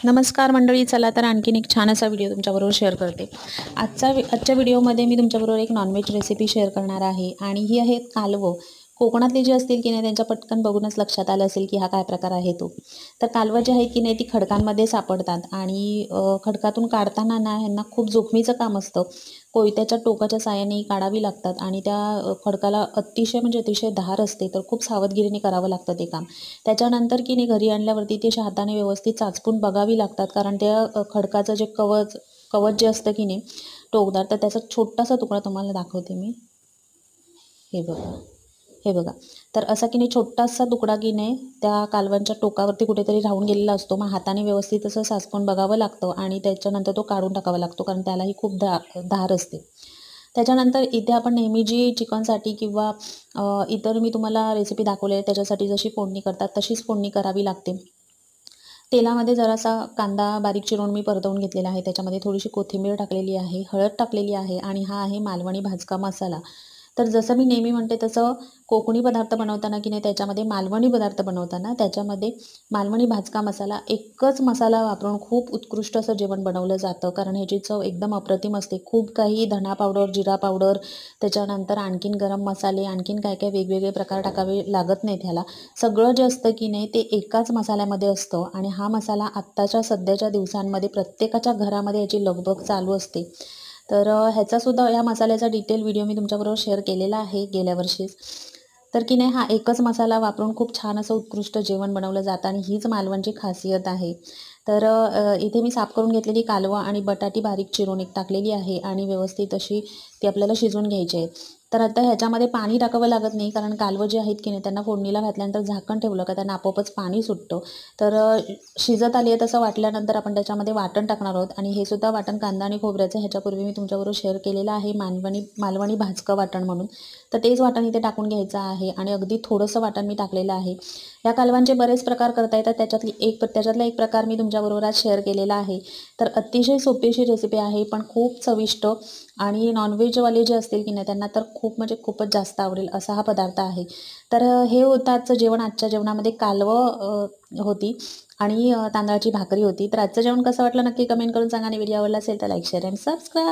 नमस्कार मंडळी, चला तर आणखीन एक छान असा व्हिडिओ तुमच्याबरोबर शेअर करते. आजच्या व्हिडिओमध्ये मी तुमच्याबरोबर एक नॉनव्हेज रेसिपी शेअर करणार आहे आणि ही आहे कालवं. कोकणातले जे असतील की नाही त्यांच्या पटकन बघूनच लक्षात आलं असेल की हा काय प्रकार आहे तो. तर कालवं जे आहेत की नाही ती खडकांमध्ये सापडतात आणि खडकातून काढताना ना ह्यांना खूप जोखमीचं काम असतं. कोयत्याच्या टोकाच्या साहाय्याने काढावी लागतात आणि त्या खडकाला अतिशय म्हणजे अतिशय धार असते, तर खूप सावधगिरीने करावं लागतं ते काम. त्याच्यानंतर की नाही घरी आणल्यावरती ते हाताने व्यवस्थित चाचपून बघावी लागतात, कारण त्या खडकाचं जे कवच जे असतं की नाही टोकदार, तर त्याचा छोटासा तुकडा तुम्हाला दाखवते मी. हे बघा, हे बघा. तर असा की नाही छोटासा तुकडा की नाही त्या कालवांच्या टोकावरती कुठेतरी राहून गेलेला असतो. मग हाताने व्यवस्थित असं साचपून बघावं लागतं आणि त्याच्यानंतर तो काढून टाकावा लागतो, कारण त्यालाही खूप धार असते. त्याच्यानंतर इथे आपण नेहमी जी चिकनसाठी किंवा इतर मी तुम्हाला रेसिपी दाखवली आहे त्याच्यासाठी जशी फोडणी करतात तशीच फोडणी करावी लागते. तेलामध्ये जरासा कांदा बारीक चिरून मी परतवून घेतलेला आहे. त्याच्यामध्ये थोडीशी कोथिंबीर टाकलेली आहे, हळद टाकलेली आहे आणि हा आहे मालवणी भाजका मसाला. तर जसं मी नेहमी म्हणते तसं कोकणी पदार्थ बनवताना की नाही त्याच्यामध्ये मालवणी पदार्थ बनवताना त्याच्यामध्ये मालवणी भाजका मसाला एकच मसाला वापरून खूप उत्कृष्ट असं जेवण बनवलं जातं. कारण ह्याची चव एकदम अप्रतिम असते. खूप काही धना पावडर, जिरा पावडर, त्याच्यानंतर आणखीन गरम मसाले, आणखीन काय काय वेगवेगळे प्रकार टाकावे लागत नाहीत ह्याला. सगळं जे असतं की नाही ते एकाच मसाल्यामध्ये असतं आणि हा मसाला आत्ताच्या सध्याच्या दिवसांमध्ये प्रत्येकाच्या घरामध्ये याची लगबग चालू असते. तर ह्याचासुद्धा या मसाल्याचा डिटेल व्हिडिओ मी तुमच्याबरोबर शेअर केलेला आहे गेल्या वर्षीच. तर की नाही हा एकच मसाला वापरून खूप छान असं उत्कृष्ट जेवण बनवलं जातं आणि हीच मालवणची खासियत आहे. तर इथे मी साफ करून घेतलेली कालवं आणि बटाटी बारीक चिरून एक टाकलेली आहे आणि व्यवस्थित अशी ती आपल्याला शिजवून घ्यायची आहे. तर आता ह्याच्यामध्ये पाणी टाकावं लागत नाही, कारण कालवं जे आहेत की नाही त्यांना फोडणीला घातल्यानंतर झाकण ठेवलं का त्यांना आपोआपच पाणी सुटतं. तर शिजत आली आहे तसं वाटल्यानंतर आपण त्याच्यामध्ये वाटण टाकणार आहोत आणि हे सुद्धा वाटण कांदा आणि खोबऱ्याचं ह्याच्यापूर्वी मी तुमच्याबरोबर शेअर केलेलं आहे, मालवणी भाजकं वाटण म्हणून. तर तेच वाटण इथे टाकून घ्यायचं आहे आणि अगदी थोडंसं वाटण मी टाकलेलं आहे. या कालवांचे बरेच प्रकार करता येतात, त्याच्यातला एक प्रकार मी तुमच्याबरोबर आज शेअर केलेला आहे. तर अतिशय सोपी अशी रेसिपी आहे, पण खूप चविष्ट आणि नॉनव्हेजवाले जे असतील की नाही त्यांना तर खूप म्हणजे खूपच जास्त आवडेल असा हा पदार्थ आहे. तर हे होतं आजचं जेवण. आजच्या जेवणामध्ये कालवं होती आणि तांदळाची भाकरी होती. तर आजचं जेवण कसं वाटलं नक्की कमेंट करून सांगा आणि व्हिडिओ आवडला असेल तर लाईक, शेअर आणि सबस्क्राईब.